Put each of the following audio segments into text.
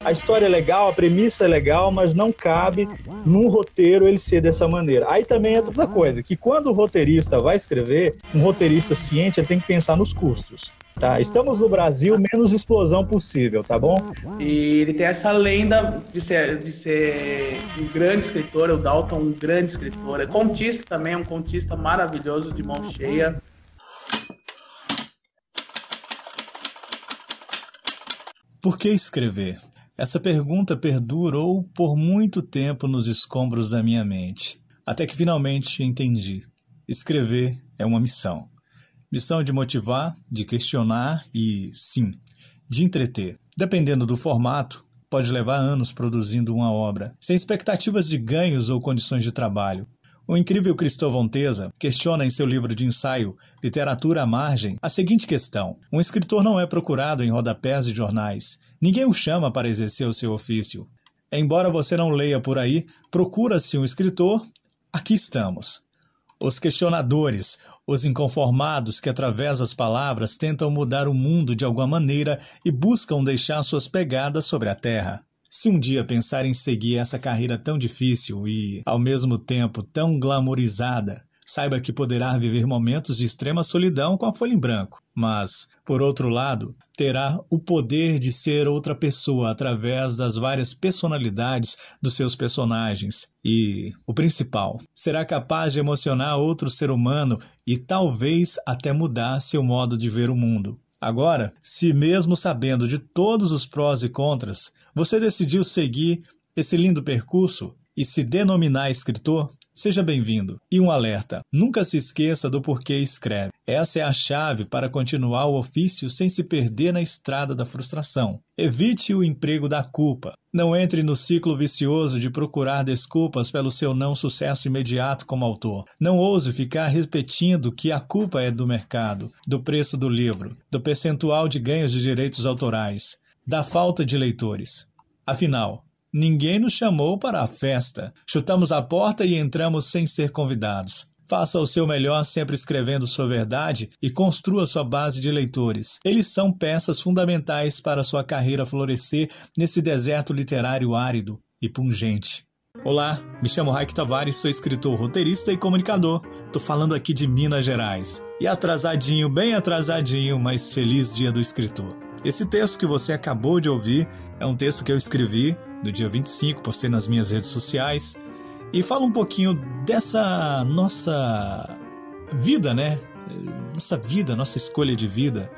A história é legal, a premissa é legal, mas não cabe num roteiro ele ser dessa maneira. Aí também é outra coisa, que quando o roteirista vai escrever, um roteirista ciente, ele tem que pensar nos custos. Tá? Estamos no Brasil, menos explosão possível, tá bom? E ele tem essa lenda de ser um grande escritor, o Dalton, um grande escritor. É contista também, um contista maravilhoso, de mão cheia. Por que escrever? Essa pergunta perdurou por muito tempo nos escombros da minha mente, até que finalmente entendi. Escrever é uma missão. Missão de motivar, de questionar e, sim, de entreter. Dependendo do formato, pode levar anos produzindo uma obra, sem expectativas de ganhos ou condições de trabalho. O incrível Cristóvão Teza questiona em seu livro de ensaio, Literatura à Margem, a seguinte questão: um escritor não é procurado em rodapés de jornais. Ninguém o chama para exercer o seu ofício. Embora você não leia por aí, procura-se um escritor, aqui estamos. Os questionadores, os inconformados que através das palavras tentam mudar o mundo de alguma maneira e buscam deixar suas pegadas sobre a terra. Se um dia pensar em seguir essa carreira tão difícil e, ao mesmo tempo, tão glamourizada, saiba que poderá viver momentos de extrema solidão com a folha em branco. Mas, por outro lado, terá o poder de ser outra pessoa através das várias personalidades dos seus personagens. E, o principal, será capaz de emocionar outro ser humano e talvez até mudar seu modo de ver o mundo. Agora, se mesmo sabendo de todos os prós e contras, você decidiu seguir esse lindo percurso e se denominar escritor, seja bem-vindo. E um alerta, nunca se esqueça do porquê escreve. Essa é a chave para continuar o ofício sem se perder na estrada da frustração. Evite o emprego da culpa. Não entre no ciclo vicioso de procurar desculpas pelo seu não sucesso imediato como autor. Não ouse ficar repetindo que a culpa é do mercado, do preço do livro, do percentual de ganhos de direitos autorais, da falta de leitores. Afinal, ninguém nos chamou para a festa. Chutamos a porta e entramos sem ser convidados. Faça o seu melhor sempre escrevendo sua verdade e construa sua base de leitores. Eles são peças fundamentais para sua carreira florescer nesse deserto literário árido e pungente. Olá, me chamo Raik Tavares, sou escritor, roteirista e comunicador. Tô falando aqui de Minas Gerais. E atrasadinho, bem atrasadinho, mas feliz dia do escritor. Esse texto que você acabou de ouvir é um texto que eu escrevi no dia 25, postei nas minhas redes sociais e fala um pouquinho dessa nossa vida, né? Nossa vida, nossa escolha de vida,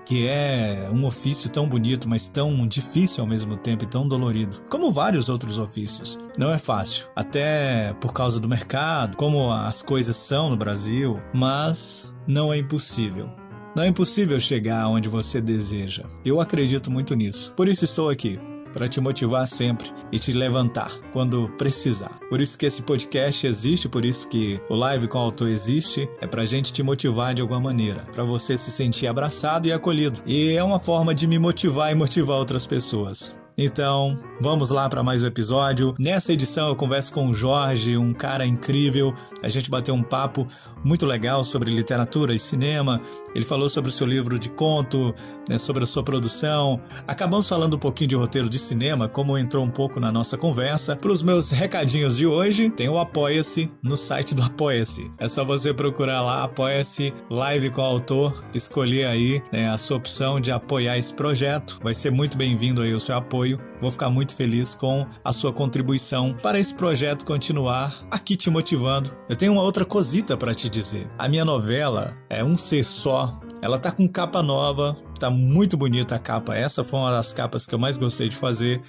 que é um ofício tão bonito, mas tão difícil ao mesmo tempo e tão dolorido, como vários outros ofícios. Não é fácil, até por causa do mercado, como as coisas são no Brasil, mas não é impossível. Não é impossível chegar onde você deseja. Eu acredito muito nisso. Por isso estou aqui, para te motivar sempre e te levantar quando precisar. Por isso que esse podcast existe, por isso que o Live com o Autor existe, é pra gente te motivar de alguma maneira, para você se sentir abraçado e acolhido. E é uma forma de me motivar e motivar outras pessoas. Então, vamos lá para mais um episódio. Nessa edição eu converso com o Jorge, um cara incrível. A gente bateu um papo muito legal sobre literatura e cinema. Ele falou sobre o seu livro de conto, né, sobre a sua produção. Acabamos falando um pouquinho de roteiro de cinema, como entrou um pouco na nossa conversa. Para os meus recadinhos de hoje, tem o Apoia-se no site do Apoia-se. É só você procurar lá, Apoia-se, Live com o Autor, escolher aí, né, a sua opção de apoiar esse projeto. Vai ser muito bem-vindo aí o seu apoio. Vou ficar muito feliz com a sua contribuição para esse projeto continuar aqui te motivando. Eu tenho uma outra cosita para te dizer. A minha novela é Um Ser Só. Ela tá com capa nova, tá muito bonita a capa. Essa foi uma das capas que eu mais gostei de fazer.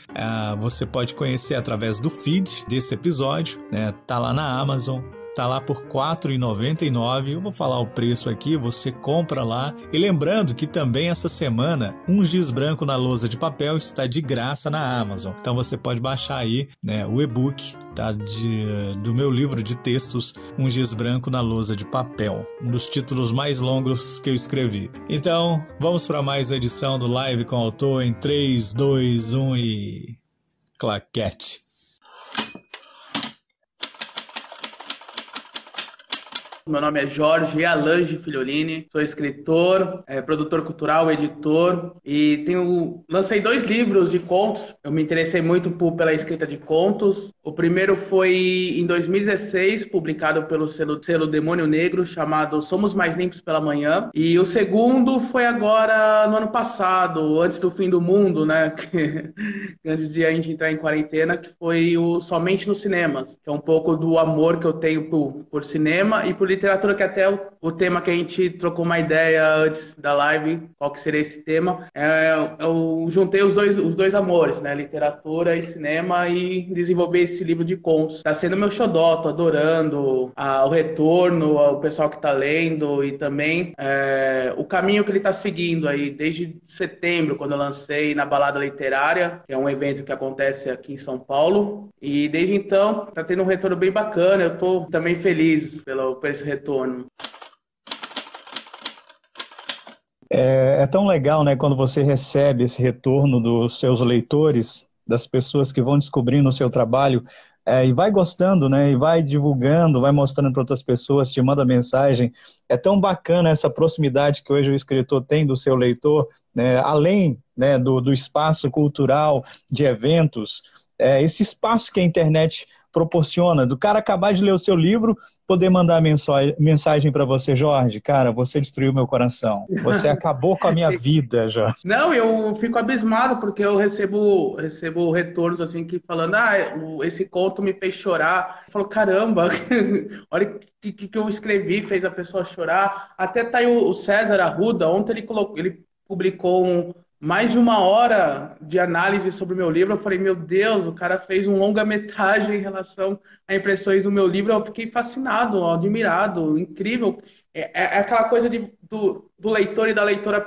Você pode conhecer através do feed desse episódio, né? Tá lá na Amazon. Tá lá por R$ 4,99. Eu vou falar o preço aqui, você compra lá. E lembrando que também essa semana um giz branco na lousa de papel está de graça na Amazon. Então você pode baixar aí, né, o e-book, tá, do meu livro de textos, Um Giz Branco na Lousa de Papel. Um dos títulos mais longos que eu escrevi. Então, vamos para mais uma edição do Live com o Autor em 3, 2, 1 e... claquete. Meu nome é Jorge Alange Figliolini, sou escritor, produtor cultural, editor e lancei 2 livros de contos. Eu me interessei muito pela escrita de contos. O primeiro foi em 2016, publicado pelo selo Demônio Negro, chamado Somos Mais Limpos pela Manhã. E o segundo foi agora no ano passado, antes do fim do mundo, né? Antes de a gente entrar em quarentena, que foi o Somente nos Cinemas, que é um pouco do amor que eu tenho por cinema e por literatura, que até o tema que a gente trocou uma ideia antes da live, qual que seria esse tema. Eu juntei os dois amores, né? Literatura e cinema, e desenvolvi esse livro de contos. Tá sendo meu xodó, tô adorando o retorno, o pessoal que tá lendo e também o caminho que ele tá seguindo aí, desde setembro, quando eu lancei na Balada Literária, que é um evento que acontece aqui em São Paulo. E desde então, tá tendo um retorno bem bacana. Eu tô também feliz por esse retorno. É tão legal, né, quando você recebe esse retorno dos seus leitores, das pessoas que vão descobrindo o seu trabalho, e vai gostando, né, e vai divulgando, vai mostrando para outras pessoas, te manda mensagem. É tão bacana essa proximidade que hoje o escritor tem do seu leitor, né, além, né, do espaço cultural, de eventos, esse espaço que a internet proporciona, do cara acabar de ler o seu livro, poder mandar mensagem para você: Jorge, cara, você destruiu meu coração, você acabou com a minha vida, Jorge. Não, eu fico abismado, porque eu recebo retornos assim, que falando, esse conto me fez chorar. Eu falo, caramba, olha o que eu escrevi, fez a pessoa chorar. Até tá aí o César Arruda, ontem ele publicou mais de 1 hora de análise sobre o meu livro. Eu falei, meu Deus, o cara fez um longa-metragem em relação a impressões do meu livro. Eu fiquei fascinado, admirado, incrível. É aquela coisa do leitor e da leitora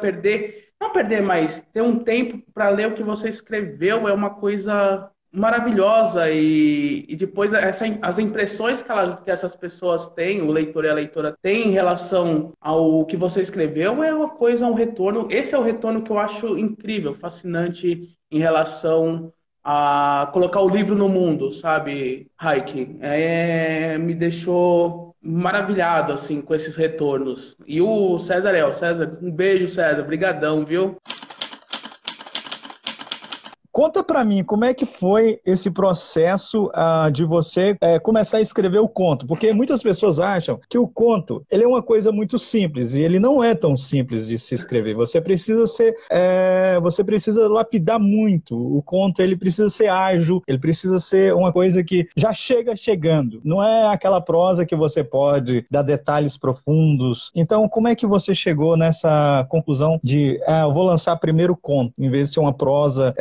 não perder, mas ter um tempo para ler o que você escreveu. É uma coisa maravilhosa. E depois as impressões que essas pessoas têm, o leitor e a leitora têm em relação ao que você escreveu, é uma coisa, um retorno. Esse é o retorno que eu acho incrível, fascinante em relação a colocar o livro no mundo, sabe, Raik? Me deixou maravilhado, assim, com esses retornos. E o César, um beijo, César, brigadão, viu? Conta para mim, como é que foi esse processo de você começar a escrever o conto? Porque muitas pessoas acham que o conto ele é uma coisa muito simples, e ele não é tão simples de se escrever. Você precisa lapidar muito. O conto ele precisa ser ágil, ele precisa ser uma coisa que já chega chegando. Não é aquela prosa que você pode dar detalhes profundos. Então, como é que você chegou nessa conclusão de eu vou lançar primeiro o conto, em vez de ser uma prosa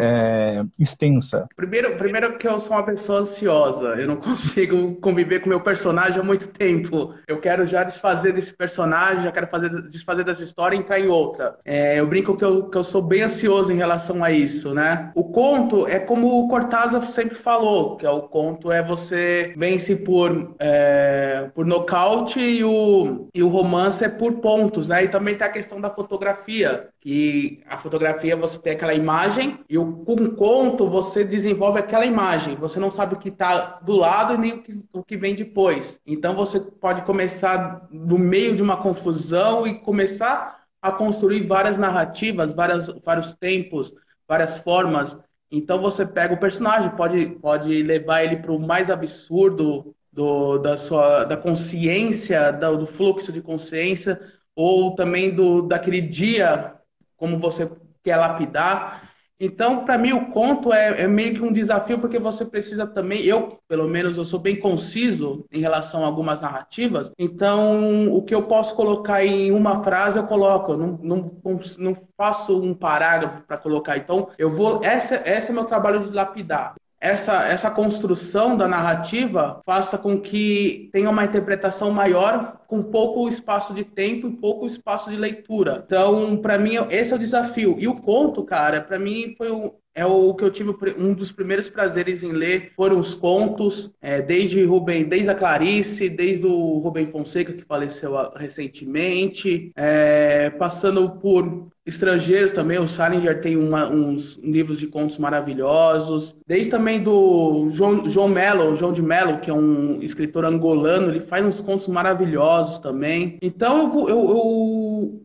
extensa? Primeiro que eu sou uma pessoa ansiosa, eu não consigo conviver com o meu personagem há muito tempo. Eu quero já desfazer desse personagem, já quero desfazer dessa história e entrar em outra. Eu brinco que eu sou bem ansioso em relação a isso, né? O conto é como o Cortázar sempre falou, que o conto você vence por nocaute, e o romance é por pontos, né? E também tem a questão da fotografia, que a fotografia você tem aquela imagem, e com o conto você desenvolve aquela imagem. Você não sabe o que está do lado e nem o que vem depois. Então você pode começar no meio de uma confusão e começar a construir várias narrativas, vários tempos, várias formas. Então você pega o personagem, pode levar ele para o mais absurdo da consciência, do fluxo de consciência, ou também daquele dia, como você quer lapidar. Então, para mim, o conto é meio que um desafio, porque você precisa também, pelo menos, eu sou bem conciso em relação a algumas narrativas. Então, o que eu posso colocar em uma frase, eu coloco. Eu não faço um parágrafo para colocar. Então, esse é meu trabalho de lapidar. Essa construção da narrativa faça com que tenha uma interpretação maior com pouco espaço de tempo e pouco espaço de leitura. Então, para mim, esse é o desafio. E o conto, cara, para mim foi o que eu tive um dos primeiros prazeres em ler, foram os contos, desde a Clarice, desde o Rubem Fonseca, que faleceu recentemente, passando por estrangeiros também. O Salinger tem uns livros de contos maravilhosos. Desde também do João de Mello, que é um escritor angolano, ele faz uns contos maravilhosos também. Então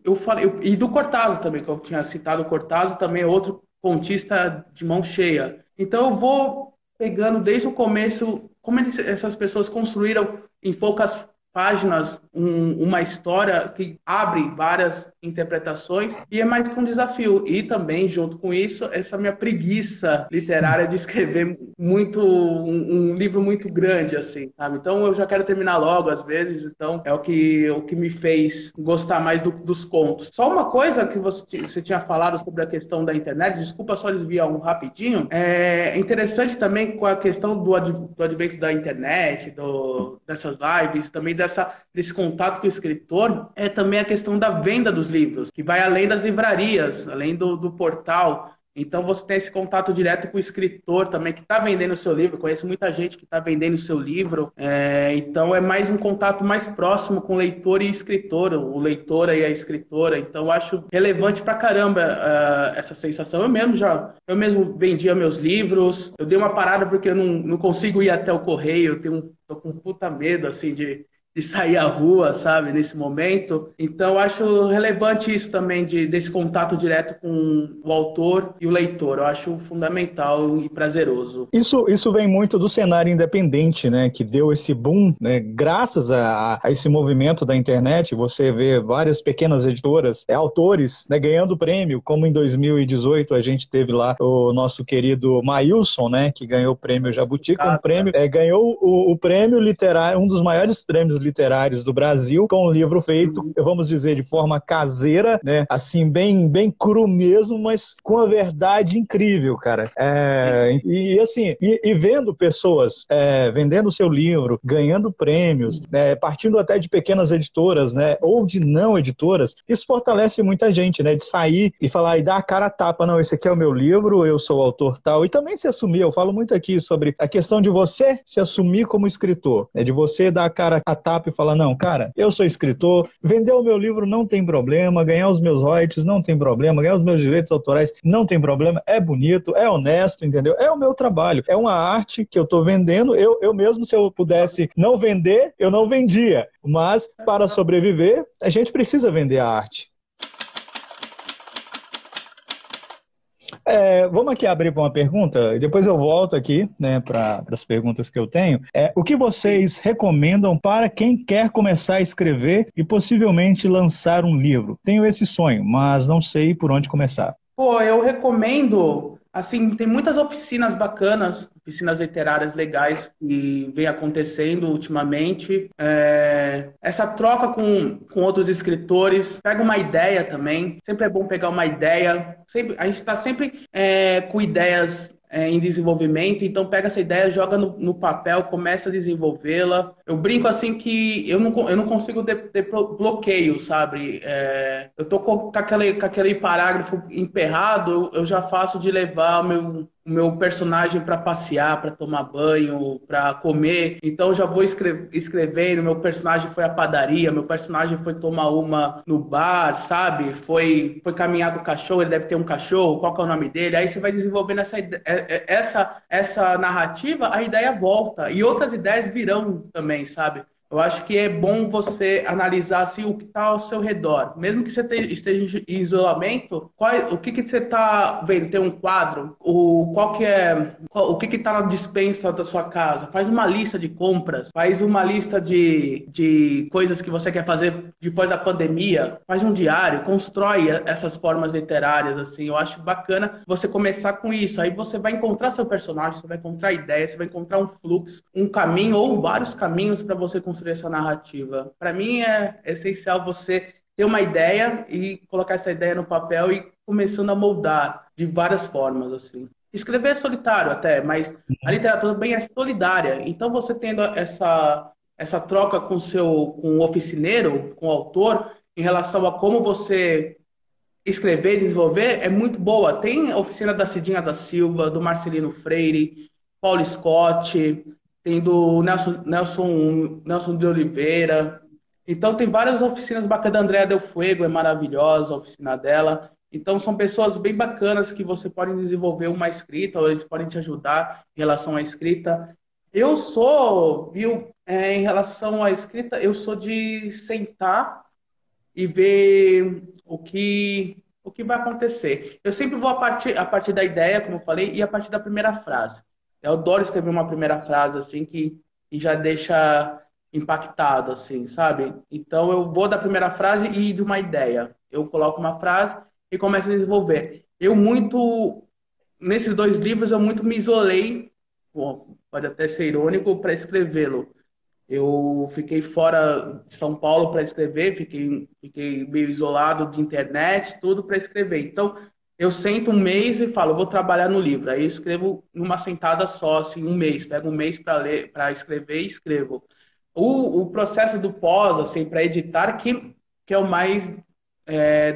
eu falei, e do Cortázar também, que eu tinha citado, o Cortázar também é outro contista de mão cheia. Então eu vou pegando desde o começo como essas pessoas construíram em poucas páginas uma história que abre várias interpretações e é mais um desafio. E também, junto com isso, essa minha preguiça literária de escrever um livro muito grande, assim, sabe? Então eu já quero terminar logo, às vezes, então é o que me fez gostar mais dos contos. Só uma coisa que você tinha falado sobre a questão da internet, desculpa só desviar um rapidinho, é interessante também com a questão do advento da internet, dessas lives, também desse contato com o escritor, é também a questão da venda dos livros, que vai além das livrarias, além do portal. Então você tem esse contato direto com o escritor também, que está vendendo o seu livro. Eu conheço muita gente que está vendendo o seu livro. Então é mais um contato mais próximo com o leitor e escritor, o leitor e a escritora. Então eu acho relevante pra caramba essa sensação. Eu mesmo vendia meus livros. Eu dei uma parada porque eu não consigo ir até o correio. Tô com um puta medo assim de sair à rua, sabe, nesse momento. Então, acho relevante isso também, desse contato direto com o autor e o leitor. Eu acho fundamental e prazeroso. Isso vem muito do cenário independente, né, que deu esse boom, né, graças a esse movimento da internet. Você vê várias pequenas editoras, autores, né, ganhando prêmio, como em 2018 a gente teve lá o nosso querido Maílson, né, que ganhou o prêmio Jabuti, ganhou o prêmio literário, um dos maiores prêmios literários do Brasil, com um livro feito, vamos dizer, de forma caseira, né? Assim, bem cru mesmo, mas com a verdade incrível, cara. E vendo pessoas vendendo o seu livro, ganhando prêmios, partindo até de pequenas editoras, né? Ou de não editoras, isso fortalece muita gente, né? De sair e falar e dar a cara a tapa, não, esse aqui é o meu livro, eu sou o autor tal, e também se assumir. Eu falo muito aqui sobre a questão de você se assumir como escritor, né? De você dar a cara a tapa e falar, não, cara, eu sou escritor, vender o meu livro não tem problema, ganhar os meus royalties não tem problema, ganhar os meus direitos autorais não tem problema, é bonito, é honesto, entendeu? É o meu trabalho, é uma arte que eu tô vendendo, eu mesmo, se eu pudesse não vender, eu não vendia, mas para sobreviver, a gente precisa vender a arte. Vamos aqui abrir para uma pergunta e depois eu volto aqui, né, para as perguntas que eu tenho. O que vocês recomendam para quem quer começar a escrever e possivelmente lançar um livro? Tenho esse sonho, mas não sei por onde começar. Pô, eu recomendo, assim, tem muitas oficinas bacanas, oficinas literárias legais que vem acontecendo ultimamente. Essa troca com outros escritores, pega uma ideia também, sempre é bom pegar uma ideia, a gente está sempre com ideias em desenvolvimento, então pega essa ideia, joga no papel, começa a desenvolvê-la. Eu brinco assim que eu não consigo ter bloqueio, sabe? Eu tô com aquele parágrafo emperrado, eu já faço de levar o meu personagem para passear, para tomar banho, para comer. Então já vou escrevendo, meu personagem foi à padaria, meu personagem foi tomar uma no bar, sabe? Foi caminhar com o cachorro, ele deve ter um cachorro, qual que é o nome dele? Aí você vai desenvolvendo essa narrativa, a ideia volta. E outras ideias virão também, sabe? Eu acho que é bom você analisar assim, o que está ao seu redor. Mesmo que você esteja em isolamento, o que você está vendo? Tem um quadro? O que está na despensa da sua casa? Faz uma lista de compras. Faz uma lista de coisas que você quer fazer depois da pandemia. Faz um diário. Constrói essas formas literárias. Assim. Eu acho bacana você começar com isso. Aí você vai encontrar seu personagem, você vai encontrar ideias, você vai encontrar um fluxo, um caminho ou vários caminhos para você construir essa narrativa. Para mim é essencial você ter uma ideia e colocar essa ideia no papel e começando a moldar de várias formas, assim. Escrever é solitário até, mas a literatura também é solidária. Então você tendo essa troca com o oficineiro, com o autor, em relação a como você escrever e desenvolver, é muito boa. Tem a oficina da Cidinha da Silva, do Marcelino Freire, Paulo Scott, tem do Nelson de Oliveira. Então tem várias oficinas bacanas. Da Andréa Del Fuego, é maravilhosa a oficina dela. Então, são pessoas bem bacanas que você pode desenvolver uma escrita, ou eles podem te ajudar em relação à escrita. Eu sou, viu, em relação à escrita, eu sou de sentar e ver o que vai acontecer. Eu sempre vou a partir da ideia, como eu falei, e a partir da primeira frase. Eu adoro escrever uma primeira frase, assim, que já deixa impactado, assim, sabe? Então, eu vou da primeira frase e de uma ideia. Eu coloco uma frase e começo a desenvolver. Nesses dois livros, eu muito me isolei, bom, pode até ser irônico, para escrevê-lo. Eu fiquei fora de São Paulo para escrever, fiquei meio isolado de internet, tudo para escrever. Então, eu sento um mês e falo, vou trabalhar no livro. Aí eu escrevo numa sentada só, assim, um mês. Pego um mês para ler, para escrever e escrevo. O processo do pós, assim, para editar, que é o mais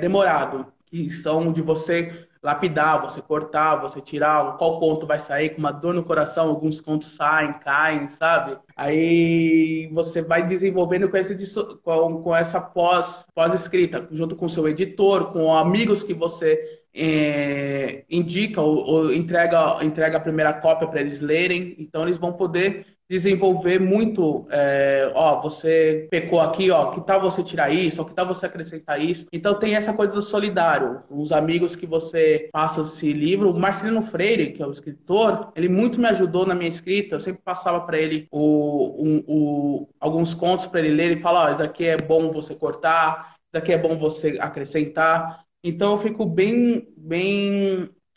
demorado, que são de você lapidar, você cortar, você tirar, qual ponto vai sair, com uma dor no coração, alguns contos saem, caem, sabe? Aí você vai desenvolvendo com essa pós-escrita, junto com o seu editor, com amigos que você indica ou entrega a primeira cópia para eles lerem, então eles vão poder desenvolver muito, você pecou aqui, ó, que tal você tirar isso, ó, que tal você acrescentar isso. Então tem essa coisa do solidário, os amigos que você passa esse livro. O Marcelino Freire, que é o escritor, ele muito me ajudou na minha escrita, eu sempre passava para ele alguns contos para ele ler e falar, ó, isso aqui é bom você cortar, isso aqui é bom você acrescentar. Então eu fico bem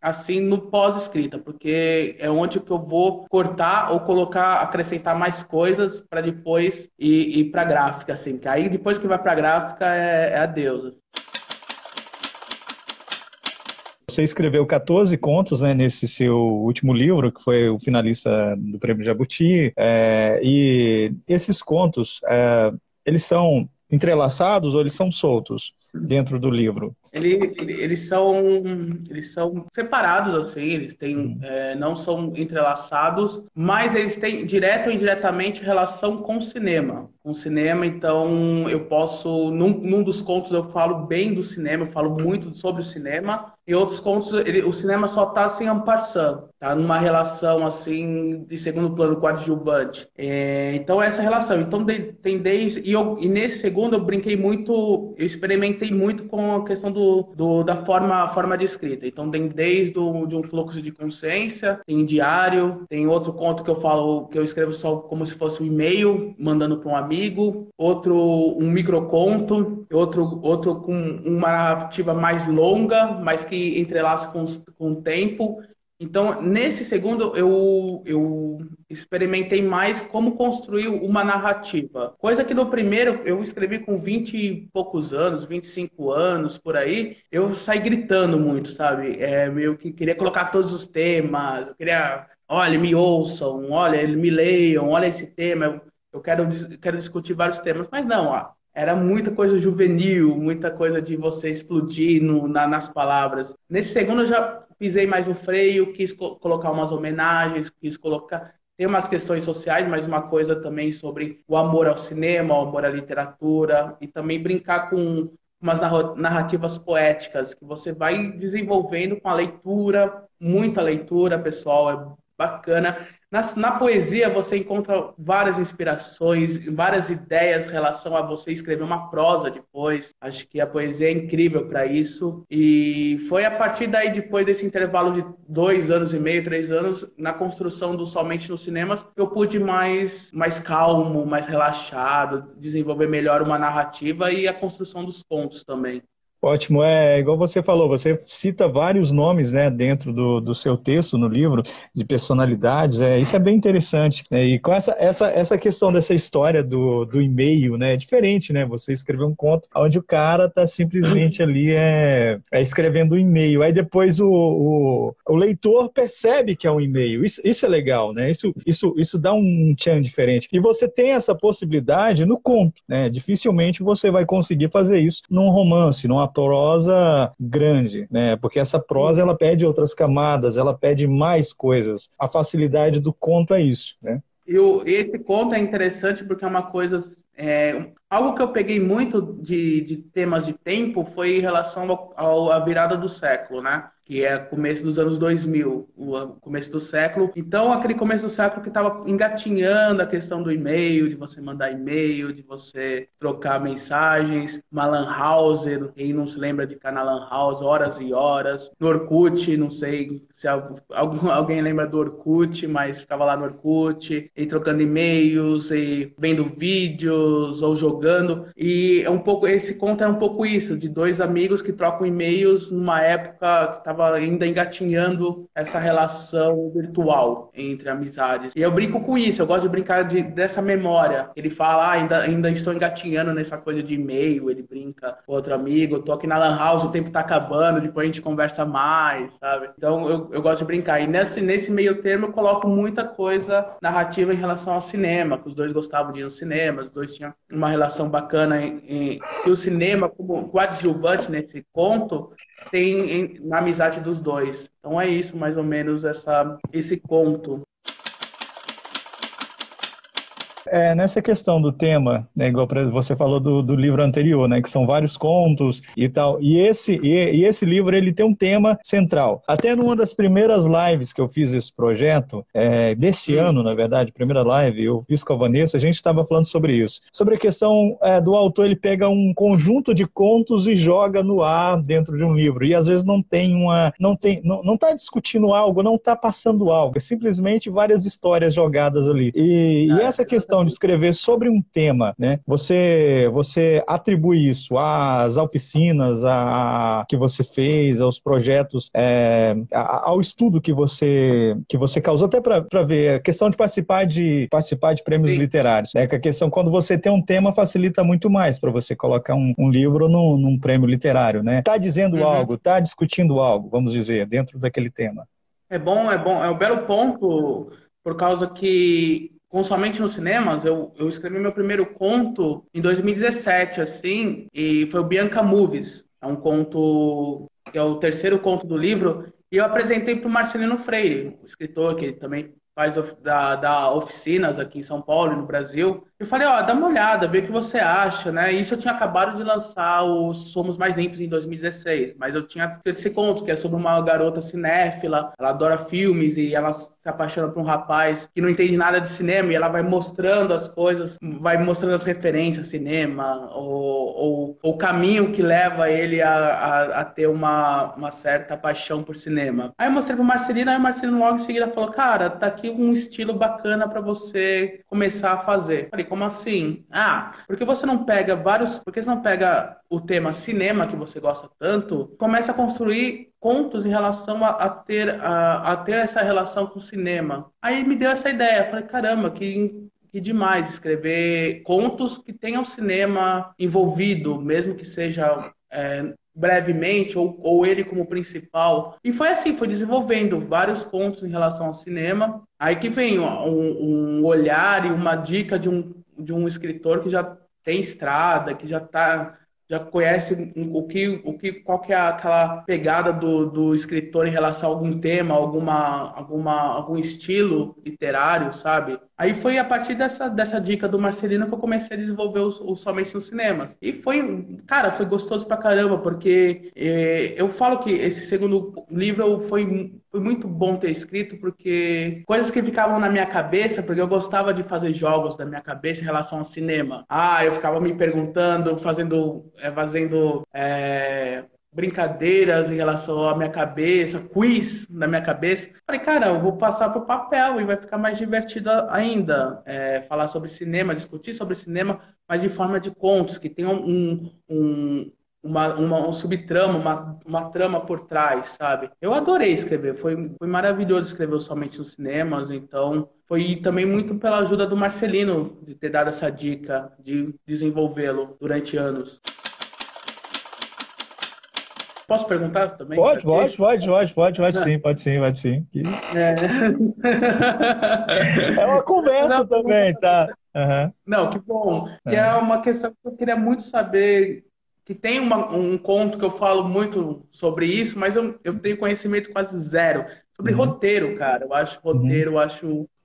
assim no pós-escrita, porque é onde que eu vou cortar ou colocar, acrescentar mais coisas para depois ir para gráfica, assim. Que aí depois que vai para gráfica é adeus. Assim. Você escreveu 14 contos, né, nesse seu último livro, que foi o finalista do Prêmio Jabuti, e esses contos, eles são entrelaçados ou eles são soltos dentro do livro? Eles são separados, assim, eles têm, não são entrelaçados, mas eles têm, direto ou indiretamente, relação com o cinema. Então eu posso, num dos contos eu falo bem do cinema, eu falo muito sobre o cinema, e outros contos, o cinema só está assim, en passant, tá numa relação assim, de segundo plano coadjuvante. Então essa relação, então tem desde, e nesse segundo eu experimentei muito com a questão da forma de escrita. Então tem desde de um fluxo de consciência, tem diário, tem outro conto que eu falo, que eu escrevo só como se fosse um e-mail, mandando para um amigo, outro um microconto, outro com uma narrativa mais longa, mas que entrelaça com o tempo. Então, nesse segundo, eu experimentei mais como construir uma narrativa. Coisa que no primeiro, eu escrevi com 20 e poucos anos, 25 anos, por aí, eu saí gritando muito, sabe? Meio que queria colocar todos os temas, eu queria, olha, me ouçam, olha, me leiam, olha esse tema, eu quero discutir vários temas. Mas não, ó, era muita coisa juvenil, muita coisa de você explodir nas palavras. Nesse segundo, eu já pisei mais no freio, quis colocar umas homenagens, tem umas questões sociais, mas uma coisa também sobre o amor ao cinema, o amor à literatura, e também brincar com umas narrativas poéticas que você vai desenvolvendo com a leitura, muita leitura, pessoal, é bacana. Na poesia você encontra várias inspirações, várias ideias em relação a você escrever uma prosa depois. Acho que a poesia é incrível para isso. E foi a partir daí, depois desse intervalo de 2 anos e meio, 3 anos, na construção do Somente nos Cinemas, que eu pude mais calmo, mais relaxado, desenvolver melhor uma narrativa e a construção dos contos também. Ótimo, igual você falou, você cita vários nomes, né, dentro do seu texto no livro, de personalidades, isso é bem interessante, né, e com essa questão dessa história do e-mail, né, é diferente, né, você escrever um conto onde o cara tá simplesmente ali escrevendo um e-mail, aí depois o leitor percebe que é um e-mail, isso é legal, né, isso dá um tchan diferente, e você tem essa possibilidade no conto, né, dificilmente você vai conseguir fazer isso num romance, numa prosa grande, né? Porque essa prosa ela pede outras camadas, ela pede mais coisas. A facilidade do conto é isso, né? Esse conto é interessante porque é uma coisa Algo que eu peguei muito de temas de tempo foi em relação à virada do século, né? Que é começo dos anos 2000, o começo do século. Então, aquele começo do século que estava engatinhando a questão do e-mail, de você mandar e-mail, de você trocar mensagens, uma lan house, quem não se lembra de ficar na lan house horas e horas, no Orkut, não sei se alguém lembra do Orkut, mas ficava lá no Orkut, e trocando e-mails, e vendo vídeos, ou jogando, e esse conto é um pouco isso, de dois amigos que trocam e-mails numa época que estava ainda engatinhando essa relação virtual entre amizades. E eu brinco com isso, eu gosto de brincar dessa memória. Ele fala, ainda estou engatinhando nessa coisa de e-mail, ele brinca com outro amigo, eu tô aqui na lan house, o tempo tá acabando, depois a gente conversa mais, sabe? Então eu gosto de brincar. E nesse meio termo eu coloco muita coisa narrativa em relação ao cinema, que os dois gostavam de ir no cinema, os dois tinham uma relação bacana e o cinema, como coadjuvante nesse conto, tem na amizade dos dois. Então é isso, mais ou menos, esse conto. Nessa questão do tema, né, igual você falou do livro anterior, né, que são vários contos e tal, e esse livro ele tem um tema central. Até numa das primeiras lives que eu fiz esse projeto, desse ano, na verdade, primeira live, eu fiz com a Vanessa, a gente estava falando sobre isso. Sobre a questão do autor, ele pega um conjunto de contos e joga no ar dentro de um livro, e às vezes não está discutindo algo, não está passando algo, é simplesmente várias histórias jogadas ali. E essa questão de escrever sobre um tema, né? Você atribui isso às oficinas que você fez, aos projetos, ao estudo que você causou, até para ver a questão de participar de prêmios Sim. literários, né? Que a questão, quando você tem um tema, facilita muito mais para você colocar um livro num prêmio literário, né? Tá dizendo algo, tá discutindo algo, vamos dizer, dentro daquele tema. É bom, é um belo ponto, por causa que, somente nos cinemas, eu escrevi meu primeiro conto em 2017, assim, e foi o Bianca Movies. É um conto, que é o terceiro conto do livro, e eu apresentei para o Marcelino Freire, o escritor que também faz da oficinas aqui em São Paulo e no Brasil. Eu falei, dá uma olhada, vê o que você acha, né? Isso eu tinha acabado de lançar o Somos Mais Limpos em 2016, mas eu tinha feito esse conto, que é sobre uma garota cinéfila, ela adora filmes e ela se apaixona por um rapaz que não entende nada de cinema e ela vai mostrando as coisas, vai mostrando as referências, cinema, ou o caminho que leva ele a ter uma certa paixão por cinema. Aí eu mostrei pro Marcelino, aí o Marcelino logo em seguida falou, cara, tá aqui um estilo bacana pra você começar a fazer. Falei, como assim? Porque você não pega o tema cinema que você gosta tanto, começa a construir contos em relação a ter essa relação com o cinema. Aí me deu essa ideia, falei, caramba, que demais escrever contos que tenham cinema envolvido, mesmo que seja brevemente, ou ele como principal. E foi assim, foi desenvolvendo vários contos em relação ao cinema. Aí que vem um olhar e uma dica de um escritor que já tem estrada, que já conhece qual que é aquela pegada do escritor em relação a algum tema, algum estilo literário, sabe? Aí foi a partir dessa dica do Marcelino que eu comecei a desenvolver o Somente nos Cinemas. E foi gostoso pra caramba, porque eu falo que esse segundo livro foi muito bom ter escrito, porque coisas que ficavam na minha cabeça, porque eu gostava de fazer jogos da minha cabeça em relação ao cinema. Eu ficava me perguntando, fazendo brincadeiras em relação à minha cabeça, quiz na minha cabeça. Falei, cara, eu vou passar pro papel e vai ficar mais divertido ainda. Falar sobre cinema, discutir sobre cinema, mas de forma de contos, que tenham um subtrama, uma trama por trás, sabe? Eu adorei escrever, foi maravilhoso escrever Somente nos Cinemas, então foi também muito pela ajuda do Marcelino de ter dado essa dica, de desenvolvê-lo durante anos. Posso perguntar também? Pode sim, pode sim. É uma conversa também, tá? Uhum. Não, que bom. Que é uma questão que eu queria muito saber, que tem um conto que eu falo muito sobre isso, mas eu tenho conhecimento quase zero. Sobre roteiro, cara. Eu acho roteiro,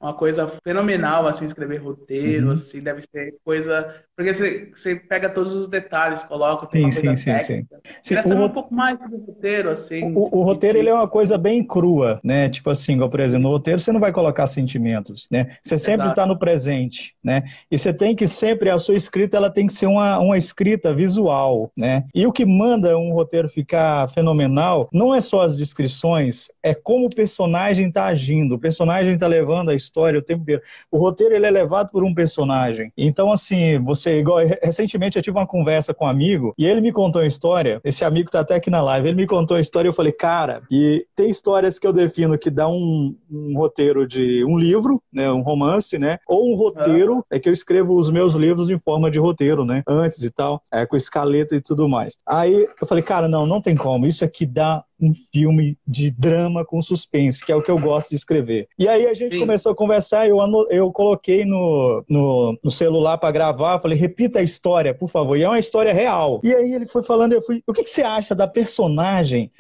uma coisa fenomenal, assim, escrever roteiro, Uhum. assim, deve ser coisa... Porque você pega todos os detalhes, coloca, tem Sim, uma coisa sim, sim, sim. técnica. Sim, Queria saber um pouco mais sobre o roteiro, assim, o que roteiro ele é tipo... uma coisa bem crua, né? Tipo assim, igual, por exemplo, no roteiro você não vai colocar sentimentos, né? Você sempre está Exato. no presente, né? E você tem que sempre, a sua escrita, ela tem que ser uma escrita visual, né? E o que manda um roteiro ficar fenomenal não é só as descrições, é como o personagem está agindo. O personagem está levando a história o tempo inteiro. O roteiro ele é levado por um personagem. Então, assim, você, igual, recentemente eu tive uma conversa com um amigo e ele me contou uma história. Esse amigo está até aqui na live. Ele me contou uma história e eu falei, cara, e tem histórias que eu defino que dá um roteiro de um livro, né, um romance, né, ou um roteiro, é que eu escrevo os meus livros em forma de roteiro, né, antes e tal, com escaleta e tudo mais. Aí eu falei, cara, não tem como. Isso aqui dá um filme de drama com suspense, que é o que eu gosto de escrever. E aí a gente Sim. começou a conversar, eu coloquei no celular para gravar, falei, repita a história, por favor. E é uma história real. E aí ele foi falando, o que você acha da personagem?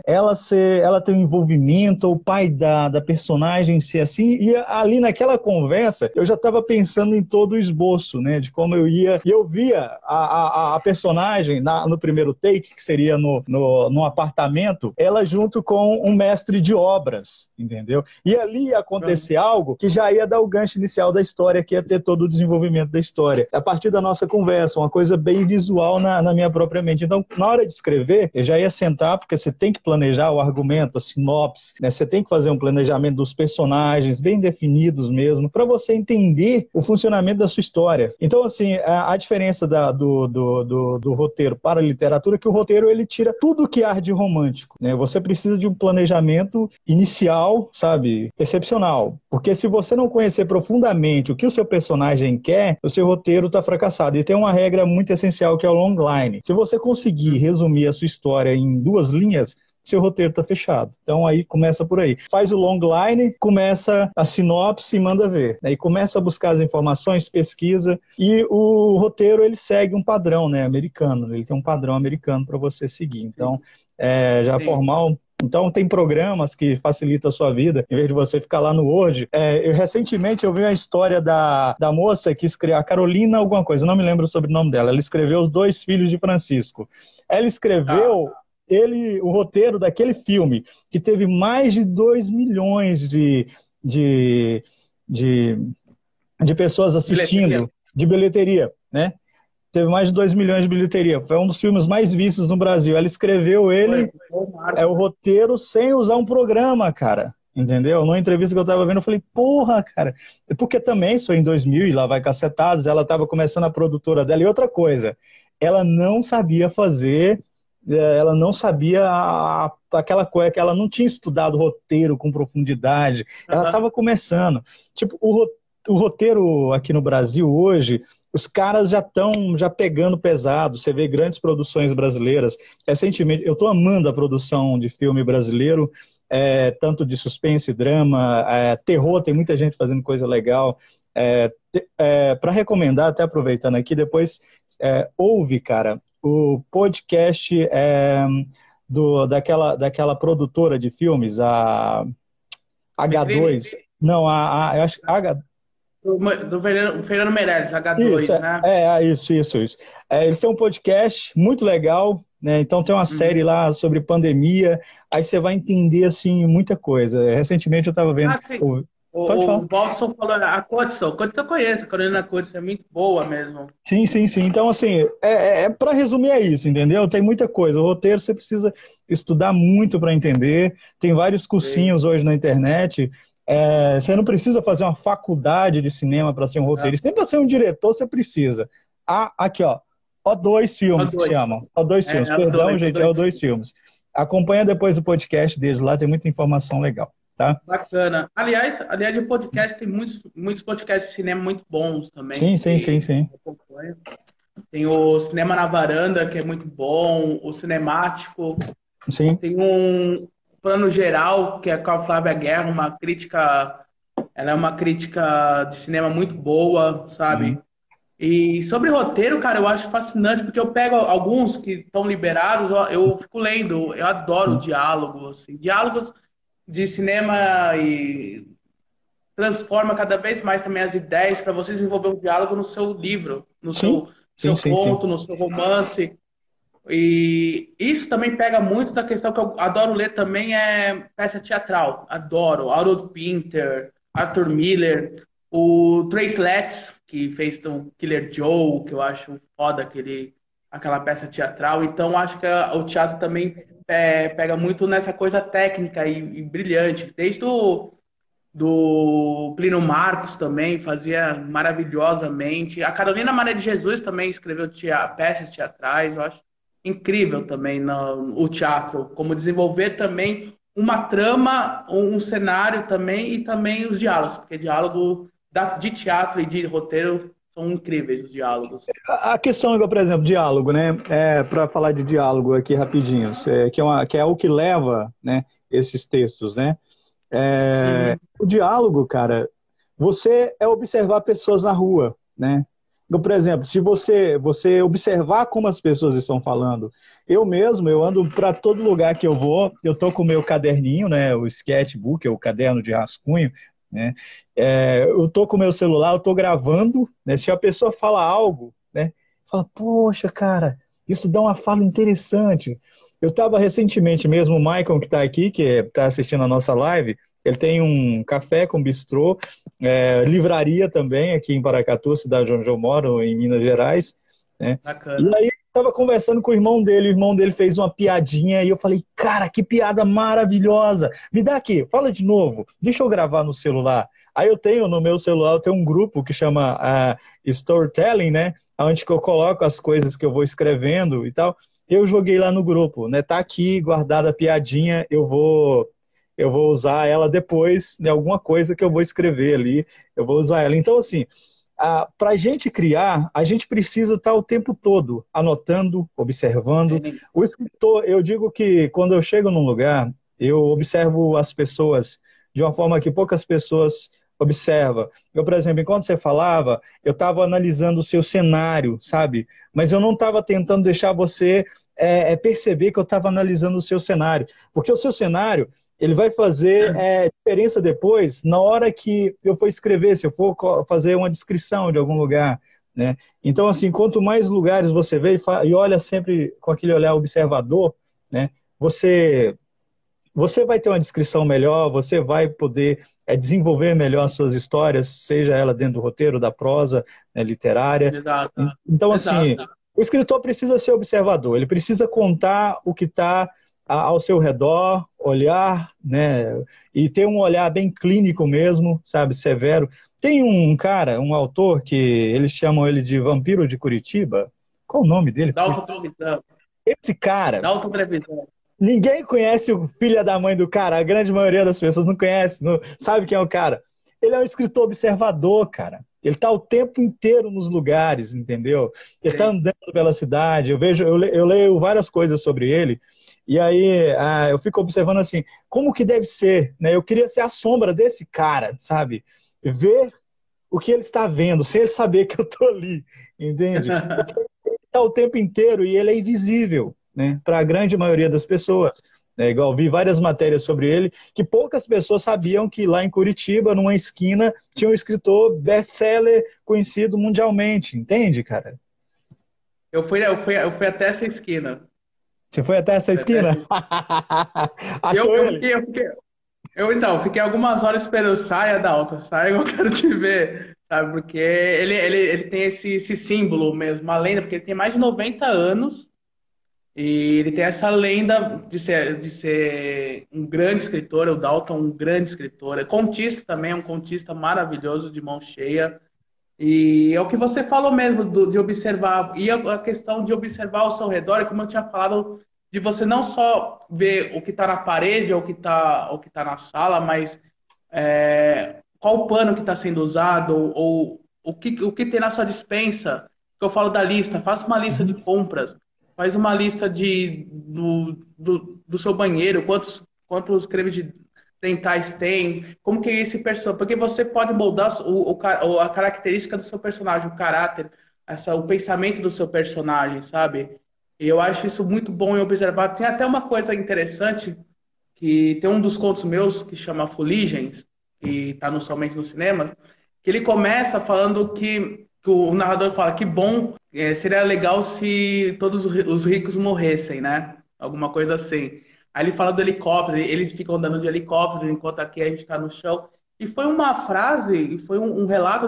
Ela ter um envolvimento, o pai da personagem ser assim? E ali naquela conversa, eu já estava pensando em todo o esboço, né, de como eu ia, e eu via a personagem no primeiro take, que seria no apartamento, ela junto com um mestre de obras, entendeu? E ali ia acontecer algo que já ia dar o gancho inicial da história, que ia ter todo o desenvolvimento da história. A partir da nossa conversa, uma coisa bem visual na minha própria mente. Então, na hora de escrever, eu já ia sentar, porque você tem que planejar o argumento, a sinopse, né? Você tem que fazer um planejamento dos personagens bem definidos mesmo, para você entender o funcionamento da sua história. Então, assim, a diferença do roteiro para a literatura é que o roteiro ele tira tudo que há de romântico, né? Você precisa de um planejamento inicial, sabe, excepcional. Porque se você não conhecer profundamente o que o seu personagem quer, o seu roteiro está fracassado. E tem uma regra muito essencial que é o long line. Se você conseguir resumir a sua história em 2 linhas, seu roteiro está fechado. Então aí começa por aí. Faz o long line, começa a sinopse e manda ver. Aí começa a buscar as informações, pesquisa, e o roteiro ele segue um padrão, né, americano. Ele tem um padrão americano para você seguir. Então, já Sim. formal. Então tem programas que facilitam a sua vida, em vez de você ficar lá no Word. Recentemente eu vi uma história da moça que escreveu, a Carolina alguma coisa, não me lembro sobre o nome dela. Ela escreveu Os Dois Filhos de Francisco. Ela Ah, escreveu o roteiro daquele filme, que teve mais de 2 milhões de, de, de pessoas bilheteria. assistindo, de bilheteria, né? Teve mais de 2 milhões de bilheteria. Foi um dos filmes mais vistos no Brasil. Ela escreveu Foi ele, o marco, o né? roteiro, sem usar um programa, cara. Entendeu? Numa entrevista que eu tava vendo, eu falei, porra, cara. Porque também isso foi em 2000 e lá vai cacetados. Ela tava começando a produtora dela. E outra coisa, ela não sabia fazer, ela não sabia aquela coisa, que ela não tinha estudado roteiro com profundidade. Ela Aham. tava começando. Tipo, o roteiro aqui no Brasil hoje, os caras já estão já pegando pesado. Você vê grandes produções brasileiras. Recentemente, eu estou amando a produção de filme brasileiro, tanto de suspense, drama, terror, tem muita gente fazendo coisa legal. Para recomendar, até aproveitando aqui, depois ouve, cara, o podcast daquela produtora de filmes, a Vitrine? H2. Não, eu acho H, Do Fernando Meirelles, isso, H2, né? isso. Eles têm um podcast muito legal, né? Então tem uma série Uhum. lá sobre pandemia, aí você vai entender, assim, muita coisa. Recentemente eu estava vendo... Ah, sim. Pode falar. O Robson falou, a Codson eu conheço, a Carolina Codson é muito boa mesmo. Sim, sim, sim. Então, assim, para resumir é isso, entendeu? Tem muita coisa. O roteiro você precisa estudar muito para entender. Tem vários Sim. cursinhos hoje na internet. Você não precisa fazer uma faculdade de cinema para ser um Ah, roteirista. Nem para ser um diretor você precisa. Aqui, ó. O2 a filmes que dois. chamam. O2 É, filmes. a Perdão, dois, a gente, é dois. O2 filmes. Acompanha depois o podcast deles lá, tem muita informação legal, tá? Bacana. Aliás, o podcast tem muitos podcasts de cinema muito bons também Sim, sim, sim, que sim. eu acompanho. Tem o Cinema na Varanda, que é muito bom, o Cinemático. Sim. Tem um Plano Geral, que é com a Flávia Guerra, uma crítica. Ela é uma crítica de cinema muito boa, Uhum. sabe? E sobre roteiro, cara, eu acho fascinante, porque eu pego alguns que estão liberados, eu fico lendo, eu adoro Sim. diálogo, assim, diálogos de cinema transforma cada vez mais também as ideias para você desenvolver um diálogo no seu livro, no Sim, seu sim, sim. conto, no seu romance. E isso também pega muito da questão que eu adoro ler também é peça teatral. Adoro. Harold Pinter, Arthur Miller, o Trace Letts, que fez o Killer Joe, que eu acho foda aquela peça teatral. Então acho que o teatro também pega muito nessa coisa técnica e brilhante. Desde do Plínio Marcos também fazia maravilhosamente. A Carolina Maria de Jesus também escreveu peças teatrais. Eu acho incrível também o teatro, como desenvolver também uma trama, um cenário também e também os diálogos, porque diálogo de teatro e de roteiro são incríveis os diálogos. A questão, igual, por exemplo, diálogo, né? Para falar de diálogo aqui rapidinho, que é o que leva, né, esses textos, né? O diálogo, cara, você observar pessoas na rua, né? Então, por exemplo, se você observar como as pessoas estão falando, eu mesmo, eu ando para todo lugar que eu vou, eu tô com o meu caderninho, né, o sketchbook, o caderno de rascunho, né? Eu tô com o meu celular, eu tô gravando, né? Se a pessoa fala algo, né? Fala, poxa, cara, isso dá uma fala interessante. Eu estava recentemente mesmo, o Michael, que está aqui, que está assistindo a nossa live, ele tem um café com bistrô, livraria também, aqui em Paracatu, cidade onde eu moro, em Minas Gerais, né? Bacana. E aí, estava conversando com o irmão dele fez uma piadinha, e eu falei, cara, que piada maravilhosa, me dá aqui, fala de novo, deixa eu gravar no celular. Aí no meu celular, eu tenho um grupo que chama Storytelling, né? Onde que eu coloco as coisas que eu vou escrevendo e tal. Eu joguei lá no grupo, né? Tá aqui guardada a piadinha, eu vou usar ela depois, né? Alguma coisa que eu vou escrever ali, eu vou usar ela. Então, assim, para a gente criar, a gente precisa estar o tempo todo anotando, observando. O escritor, eu digo que quando eu chego num lugar, eu observo as pessoas de uma forma que poucas pessoas observam. Eu, por exemplo, enquanto você falava, eu estava analisando o seu cenário, sabe? Mas eu não estava tentando deixar você perceber que eu estava analisando o seu cenário. Porque o seu cenário, ele vai fazer diferença depois, na hora que eu for escrever, se eu for fazer uma descrição de algum lugar, né? Então, assim, quanto mais lugares você vê e olha sempre com aquele olhar observador, né? Você vai ter uma descrição melhor, você vai poder desenvolver melhor as suas histórias, seja ela dentro do roteiro, da prosa, né, literária. Exato. Então, assim, Exato. o escritor precisa ser observador, ele precisa contar o que está ao seu redor, olhar, né, e ter um olhar bem clínico mesmo, sabe, severo. Tem um cara, um autor, que eles chamam ele de Vampiro de Curitiba. Qual o nome dele? Dalton Trevisan. Esse cara... Dalton Trevisan. Ninguém conhece o filho da mãe do cara, a grande maioria das pessoas não conhece, não sabe quem é o cara. Ele é um escritor observador, cara. Ele está o tempo inteiro nos lugares, entendeu? Ele está andando pela cidade. Eu leio várias coisas sobre ele, e aí eu fico observando assim, como que deve ser, né? Eu queria ser a sombra desse cara, sabe? Ver o que ele está vendo, sem ele saber que eu estou ali, entende? Porque ele está o tempo inteiro e ele é invisível, né, para a grande maioria das pessoas. Igual vi várias matérias sobre ele, que poucas pessoas sabiam que lá em Curitiba, numa esquina, tinha um escritor best-seller conhecido mundialmente, entende, cara? Eu fui até essa esquina. Você foi até essa esquina? Achou ele? Eu fiquei algumas horas esperando, saia Dalton, saia, eu quero te ver, sabe? Porque ele tem esse símbolo mesmo, uma lenda, porque ele tem mais de 90 anos. E ele tem essa lenda de ser um grande escritor, o Dalton, um grande escritor. É contista também, é um contista maravilhoso, de mão cheia. E é o que você falou mesmo, de observar. E a questão de observar ao seu redor, é como eu tinha falado, de você não só ver o que está na parede ou o que tá na sala, mas qual o pano que está sendo usado, ou o que tem na sua despensa. Eu falo da lista, faça uma lista de compras. Faz uma lista do seu banheiro, quantos cremes dentais tem, como que é esse personagem, porque você pode moldar a característica do seu personagem, o caráter, o pensamento do seu personagem, sabe? E eu acho isso muito bom em observar. Tem até uma coisa interessante, que tem um dos contos meus que chama Fuligens, que está no Somente nos Cinemas, que ele começa falando que o narrador fala que bom, seria legal se todos os ricos morressem, né? Alguma coisa assim. Aí ele fala do helicóptero, eles ficam andando de helicóptero enquanto aqui a gente está no chão. E foi uma frase, e foi um relato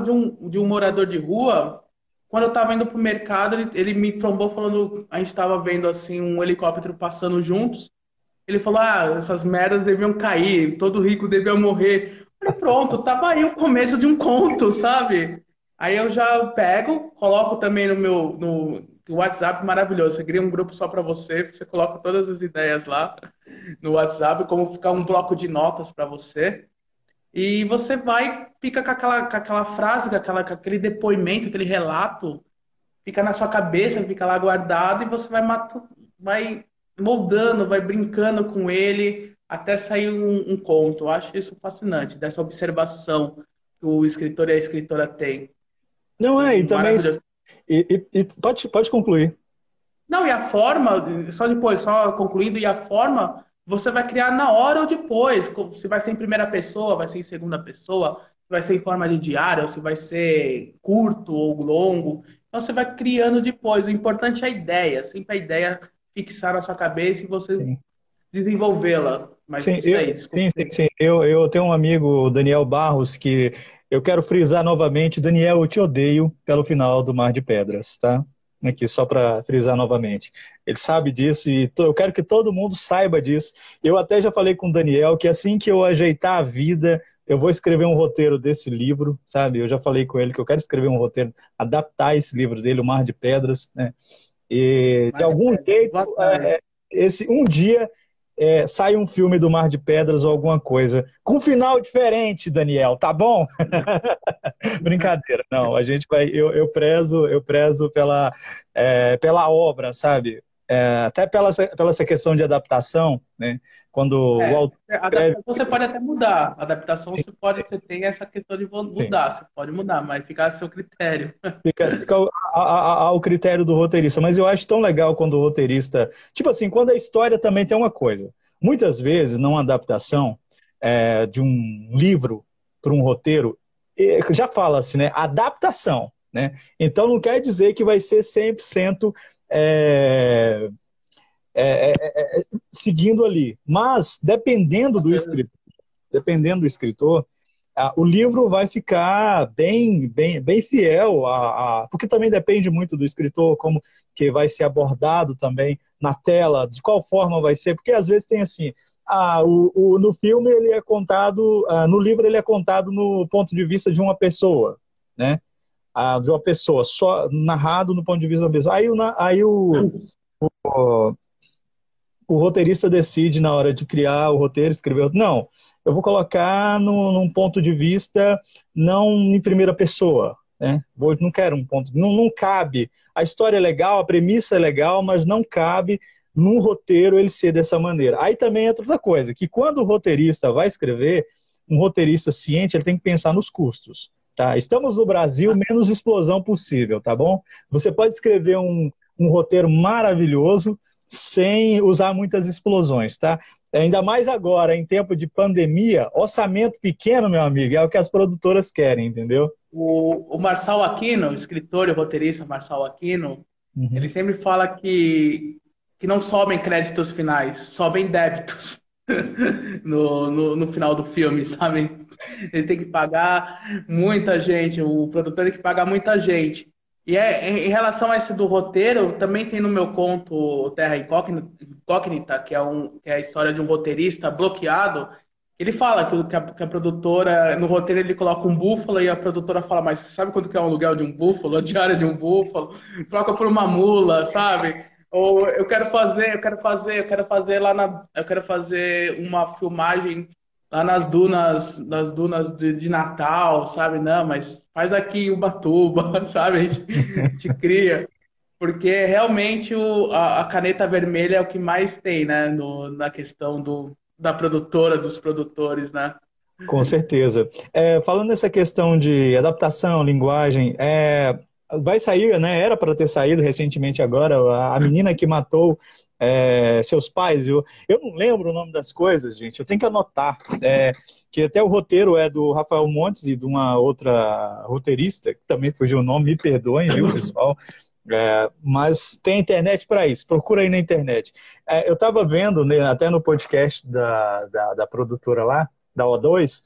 de um morador de rua. Quando eu estava indo pro mercado, ele me trombou falando, a gente estava vendo assim um helicóptero passando juntos. Ele falou, essas merdas deviam cair, todo rico devia morrer. Eu falei, pronto, tava aí o começo de um conto, sabe? Aí eu já pego, coloco também no WhatsApp, maravilhoso. Você cria um grupo só para você coloca todas as ideias lá no WhatsApp, como ficar um bloco de notas para você. E você vai, fica com aquela frase, com aquele depoimento, aquele relato, fica na sua cabeça, fica lá guardado, e você vai moldando, vai brincando com ele até sair um conto. Eu acho isso fascinante, dessa observação que o escritor e a escritora têm. Não é, e também. Maravilhoso. Pode concluir. Não, e a forma, só concluindo, e a forma você vai criar na hora ou depois. Se vai ser em primeira pessoa, vai ser em segunda pessoa, se vai ser em forma de diário, ou se vai ser curto ou longo. Então você vai criando depois. O importante é a ideia, sempre a ideia fixar na sua cabeça e você Sim. desenvolvê-la. Mas Sim, isso aí, desculpa. sim. Eu tenho um amigo, o Daniel Barros, que eu quero frisar novamente. Daniel, eu te odeio pelo final do Mar de Pedras, tá? Aqui, só para frisar novamente. Ele sabe disso e eu quero que todo mundo saiba disso. Eu até já falei com o Daniel que assim que eu ajeitar a vida, eu vou escrever um roteiro desse livro, sabe? Eu já falei com ele que eu quero escrever um roteiro, adaptar esse livro dele, O Mar de Pedras, né? E de algum jeito, um dia sai um filme do Mar de Pedras ou alguma coisa. Com um final diferente, Daniel, tá bom? Brincadeira, não. A gente vai. Eu prezo pela obra, sabe? Até pela essa questão de adaptação, né? Quando o autor escreve... Adaptação você pode até mudar. Adaptação você tem essa questão de mudar, você pode mudar, mas fica a seu critério. Fica ao critério do roteirista. Mas eu acho tão legal quando o roteirista. Tipo assim, quando a história também tem uma coisa. Muitas vezes, numa adaptação de um livro para um roteiro, já fala-se, né? Adaptação, né? Então não quer dizer que vai ser 100% seguindo ali. Mas, dependendo do escritor, o livro vai ficar bem fiel porque também depende muito do escritor, como que vai ser abordado também na tela, de qual forma vai ser, porque às vezes tem assim, no filme ele é contado, no livro ele é contado no ponto de vista de uma pessoa, né? De uma pessoa, só narrado no ponto de vista de uma pessoa. Aí o roteirista decide na hora de criar o roteiro, escrever, não, eu vou colocar num ponto de vista não em primeira pessoa, né? Não quero um ponto, não cabe. A história é legal, a premissa é legal, mas não cabe num roteiro ele ser dessa maneira. Aí também entra outra coisa, que quando o roteirista vai escrever, um roteirista ciente, ele tem que pensar nos custos, tá? Estamos no Brasil, menos explosão possível, tá bom? Você pode escrever um roteiro maravilhoso sem usar muitas explosões, tá? Ainda mais agora, em tempo de pandemia, orçamento pequeno, meu amigo, é o que as produtoras querem, entendeu? O Marçal Aquino, o escritor e roteirista Marçal Aquino, ele sempre fala que não sobem créditos finais, sobem débitos no final do filme, sabe? Ele tem que pagar muita gente, o produtor tem que pagar muita gente. E em relação a esse do roteiro, também tem no meu conto Terra Incógnita, que é a história de um roteirista bloqueado. Ele fala que a produtora, no roteiro ele coloca um búfalo e a produtora fala, mas você sabe quanto que é um aluguel de um búfalo, a diária de um búfalo? Troca por uma mula, sabe? Ou eu quero fazer uma filmagem lá nas dunas de Natal, sabe? Não, mas faz aqui em Ubatuba, sabe? A gente cria. Porque realmente a caneta vermelha é o que mais tem, né? Na questão da produtora, dos produtores, né? Com certeza. Falando nessa questão de adaptação, linguagem, vai sair, né? Era para ter saído recentemente agora, a menina que matou seus pais. Eu não lembro o nome das coisas, gente. Eu tenho que anotar. Que até o roteiro é do Rafael Montes e de uma outra roteirista, que também fugiu o nome, me perdoem, viu, pessoal? Mas tem internet para isso, procura aí na internet. Eu estava vendo, né, até no podcast da produtora lá, da O2,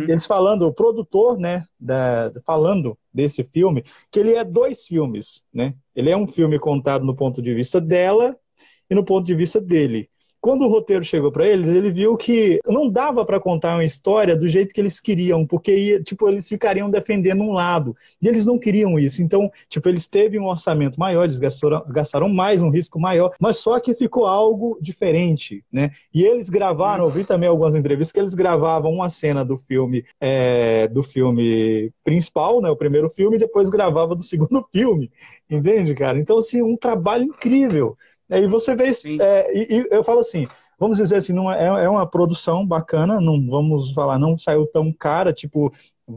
eles falando, o produtor, né, falando desse filme, que ele é 2 filmes, né? Ele é um filme contado no ponto de vista dela e no ponto de vista dele. Quando o roteiro chegou para eles, ele viu que não dava para contar uma história do jeito que eles queriam, porque eles ficariam defendendo um lado. E eles não queriam isso. Então, eles teve um orçamento maior, eles gastaram mais, um risco maior, mas só que ficou algo diferente, né? E eles gravaram, eu vi também algumas entrevistas, que eles gravavam uma cena do filme principal, né, o primeiro filme, e depois gravava do segundo filme. Entende, cara? Então, assim, um trabalho incrível. E você vê, e eu falo assim, vamos dizer assim, não é uma produção bacana, não vamos falar, não saiu tão cara,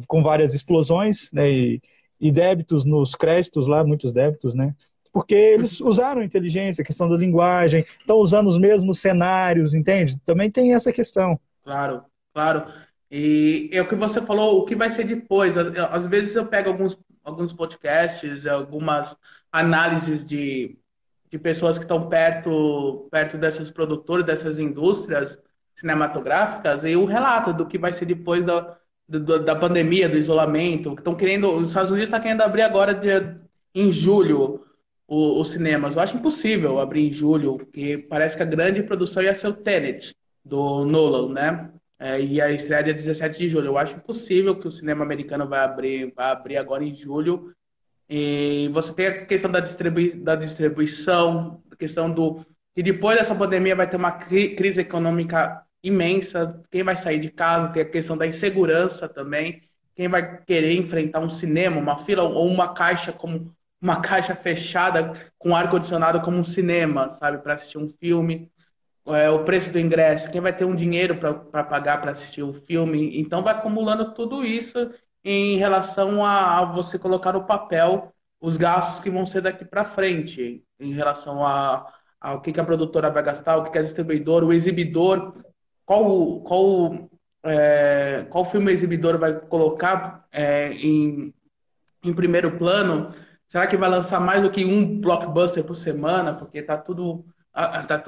com várias explosões, né, e débitos nos créditos lá, muitos débitos, né, porque eles usaram inteligência, questão da linguagem, estão usando os mesmos cenários, entende? Também tem essa questão. Claro, claro. E é o que você falou, o que vai ser depois. Às vezes eu pego alguns podcasts, algumas análises de pessoas que estão perto dessas produtoras, dessas indústrias cinematográficas, e o relato do que vai ser depois da pandemia, do isolamento, que estão querendo, os Estados Unidos está querendo abrir agora em julho os cinemas. Eu acho impossível abrir em julho, porque parece que a grande produção ia ser o Tenet, do Nolan, né? E a estreia dia 17 de julho. Eu acho impossível que o cinema americano vai abrir agora em julho. E você tem a questão da distribuição, a questão que depois dessa pandemia vai ter uma crise econômica imensa. Quem vai sair de casa? Tem a questão da insegurança também. Quem vai querer enfrentar um cinema, uma fila ou uma caixa como uma caixa fechada com ar-condicionado como um cinema, sabe, para assistir um filme? O preço do ingresso, quem vai ter um dinheiro para pagar para assistir o filme. Então vai acumulando tudo isso em relação a você colocar no papel os gastos que vão ser daqui para frente, em relação ao que a produtora vai gastar, o que a distribuidora, o exibidor, qual filme o exibidor vai colocar em primeiro plano. Será que vai lançar mais do que um blockbuster por semana? Porque tá tudo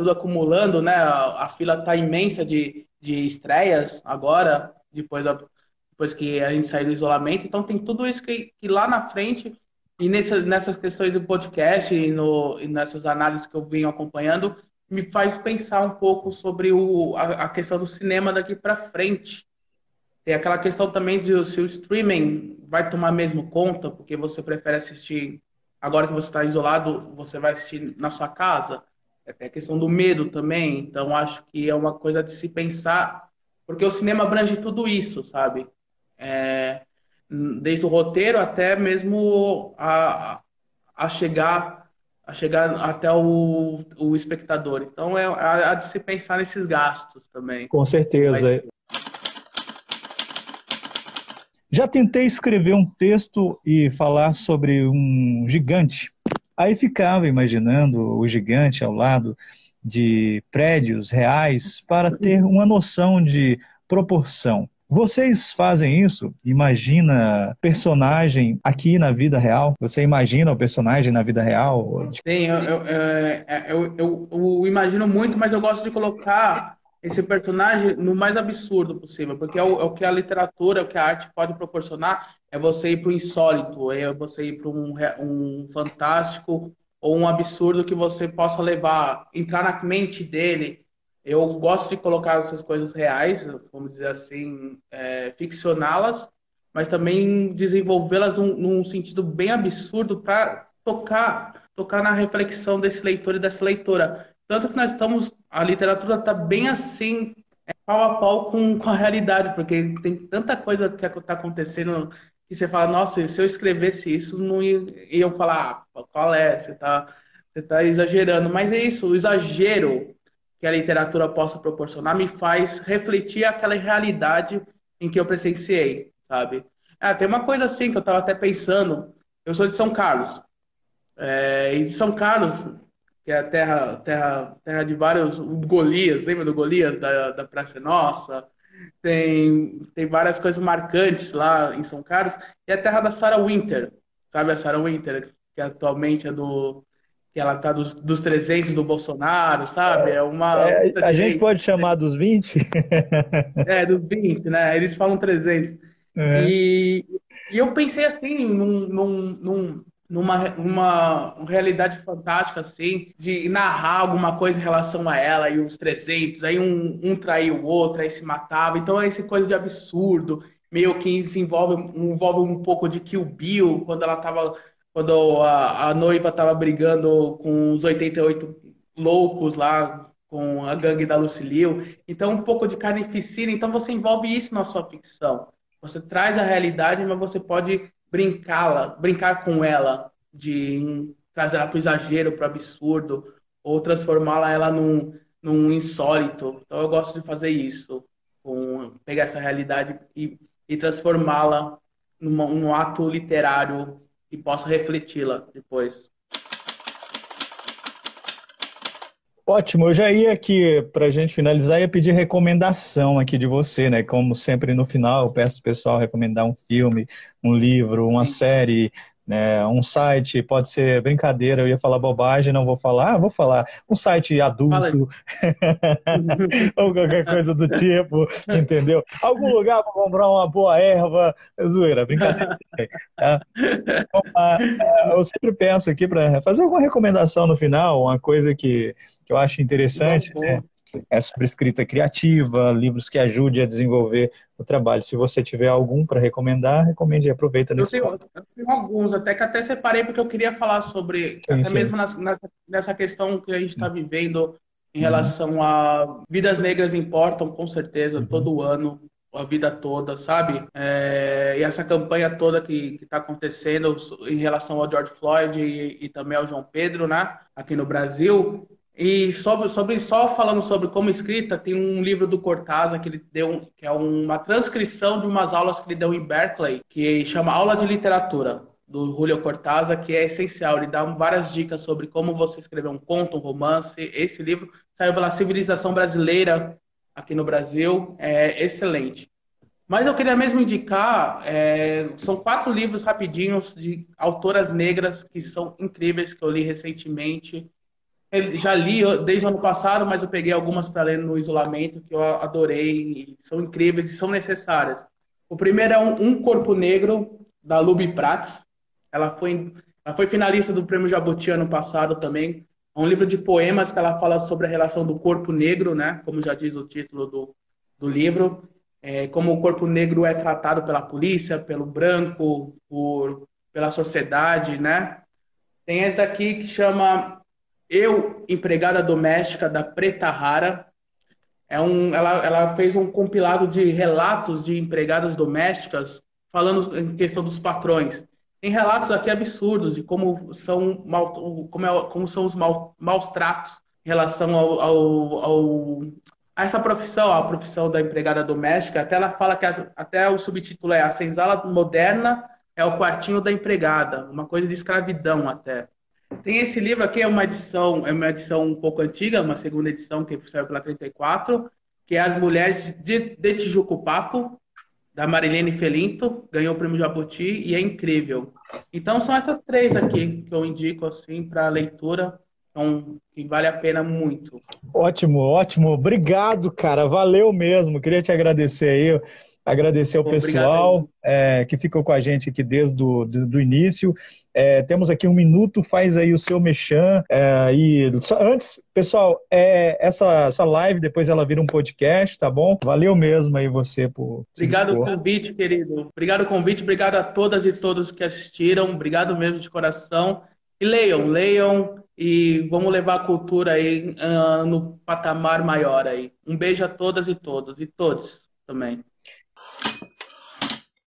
acumulando, né? A fila está imensa de estreias agora, depois que a gente sair do isolamento. Então tem tudo isso que lá na frente, e nessas questões do podcast e nessas análises que eu venho acompanhando, me faz pensar um pouco sobre a questão do cinema daqui para frente. Tem aquela questão também de se o streaming vai tomar mesmo conta, porque você prefere assistir, agora que você está isolado, você vai assistir na sua casa. Tem a questão do medo também, então acho que é uma coisa de se pensar, porque o cinema abrange tudo isso, sabe? Desde o roteiro até mesmo a chegar até o espectador. Então há de se pensar nesses gastos também. Com certeza. Já tentei escrever um texto e falar sobre um gigante. Aí ficava imaginando o gigante ao lado de prédios reais para ter uma noção de proporção. Vocês fazem isso? Imagina personagem aqui na vida real? Você imagina o personagem na vida real? Sim, eu imagino muito, mas eu gosto de colocar esse personagem no mais absurdo possível, porque é o que a literatura, o que a arte pode proporcionar, é você ir para o insólito, é você ir para um fantástico ou um absurdo que você possa levar, entrar na mente dele. Eu gosto de colocar essas coisas reais, vamos dizer assim, ficcioná-las, mas também desenvolvê-las num sentido bem absurdo para tocar na reflexão desse leitor e dessa leitora. Tanto que a literatura está bem assim, pau a pau com a realidade, porque tem tanta coisa que está acontecendo que você fala, nossa, se eu escrevesse isso, não iam falar, qual é, você tá exagerando. Mas é isso, o exagero que a literatura possa proporcionar me faz refletir aquela realidade em que eu presenciei, sabe? Tem uma coisa assim que eu estava até pensando, Eu sou de São Carlos. E de São Carlos, que é a terra de vários o Golias, lembra do Golias da Praça é Nossa? Tem várias coisas marcantes lá em São Carlos. E é a terra da Sarah Winter, sabe a Sarah Winter, que atualmente que ela tá dos 300 do Bolsonaro, sabe? É uma A gente ultra-direita, pode chamar dos 20? dos 20, né? Eles falam 300. É. E, e eu pensei assim, numa realidade fantástica, assim, de narrar alguma coisa em relação a ela e os 300, aí um traía o outro, aí se matava. Então é essa coisa de absurdo, meio que envolve um pouco de Kill Bill, quando a noiva tava brigando com os 88 loucos lá, com a gangue da Lucille. Então, um pouco de carnificina. Então, você envolve isso na sua ficção. Você traz a realidade, mas você pode brincar com ela, de trazer ela para o exagero, para o absurdo, ou transformá-la ela num insólito. Então, eu gosto de fazer isso, pegar essa realidade e transformá-la num ato literário e possa refleti-la depois. Ótimo, eu já ia aqui, para a gente finalizar, ia pedir recomendação aqui de você, né? Como sempre no final, eu peço pro pessoal recomendar um filme, um livro, uma Sim. série, né? Um site, pode ser brincadeira, eu ia falar bobagem, não vou falar, vou falar um site Fala aí. adulto, ou qualquer coisa do tipo, entendeu? Algum lugar para comprar uma boa erva, zoeira, brincadeira. Tá? Eu sempre penso aqui para fazer alguma recomendação no final, uma coisa que eu acho interessante, Boa. é sobre escrita criativa, livros que ajudem a desenvolver o trabalho. Se você tiver algum para recomendar, recomende e aproveita Eu nesse tenho, momento. eu tenho alguns, até separei porque eu queria falar sobre, Sim, até sim. mesmo nessa questão que a gente está vivendo em Uhum, relação a vidas negras importam, com certeza, uhum. todo ano, a vida toda, sabe? E essa campanha toda que está acontecendo em relação ao George Floyd e também ao João Pedro, né? Aqui no Brasil. E só falando sobre como escrita, tem um livro do Cortázar que ele deu, que é uma transcrição de umas aulas que ele deu em Berkeley, que chama Aula de Literatura, do Julio Cortázar, que é essencial. Ele dá várias dicas sobre como você escrever um conto, um romance. Esse livro saiu pela Civilização Brasileira aqui no Brasil, é excelente. Mas eu queria mesmo indicar, são 4 livros rapidinhos de autoras negras que são incríveis, que eu li recentemente. Já li desde o ano passado, mas eu peguei algumas para ler no isolamento que eu adorei, e são incríveis e são necessárias. O primeiro é Um Corpo Negro, da Luby Prats. Ela foi finalista do Prêmio Jabuti ano passado também. É um livro de poemas que ela fala sobre a relação do corpo negro, né? Como já diz o título do livro. Como o corpo negro é tratado pela polícia, pelo branco, pela sociedade, né? Tem esse aqui que chama Eu, Empregada Doméstica, da Preta Rara. Ela fez um compilado de relatos de empregadas domésticas falando em questão dos patrões. Tem relatos aqui absurdos de como são os maus tratos em relação a essa profissão, a profissão da empregada doméstica. Até ela fala que até o subtítulo é A Senzala Moderna é o quartinho da empregada, uma coisa de escravidão até. Tem esse livro aqui, é uma edição um pouco antiga, uma segunda edição que saiu pela 34, que é As Mulheres de Tijuco-Papo, da Marilene Felinto, ganhou o prêmio Jabuti e é incrível. Então são essas 3 aqui que eu indico assim para leitura, então, que vale a pena muito. Ótimo, ótimo. Obrigado, cara. Valeu mesmo. Queria te agradecer aí, agradecer ao Obrigado aí. pessoal que ficou com a gente aqui desde do início. Temos aqui um minuto, faz aí o seu merchan. Antes, pessoal, essa live depois ela vira um podcast, tá bom? Valeu mesmo aí você por se Obrigado dispor. pelo convite, querido. Obrigado pelo convite, obrigado a todas e todos que assistiram. Obrigado mesmo de coração. E leiam e vamos levar a cultura aí no patamar maior aí. Um beijo a todas e todos também.